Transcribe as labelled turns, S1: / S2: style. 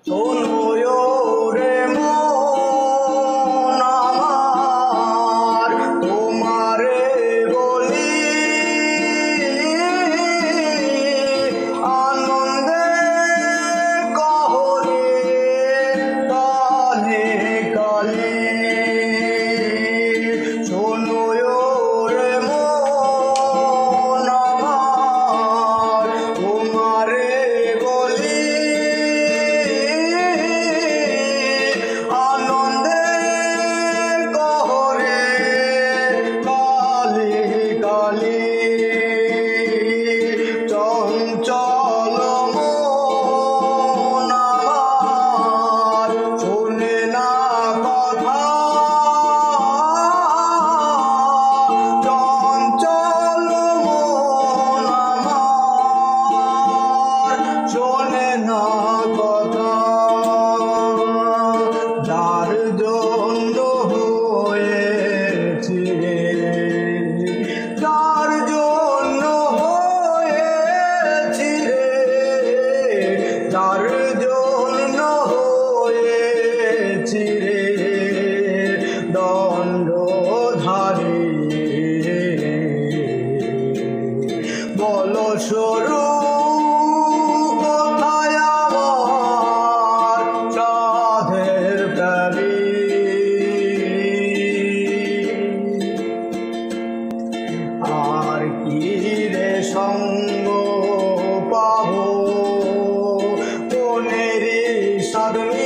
S1: শোনো রে মন আমার, তোমারে বলি আনন্দে কহরে কালে কালে। শোনো রে মন আমার, তোমারে বলি আনন্দে কহরে কালে কালে। চঞ্চল মন আমার, শোনে না কথা, চঞ্চল মন আমার, শোনে না কথা। যার জন্য হয়েছি রে, যার জন্য হয়েছি রে, যার জন্য হয়েছি রে দণ্ডধারী। বলো সরু কোথায় আমার সাধের প্রাণী, আর কি রে সঙ্গ পাবো মনেরই সাধন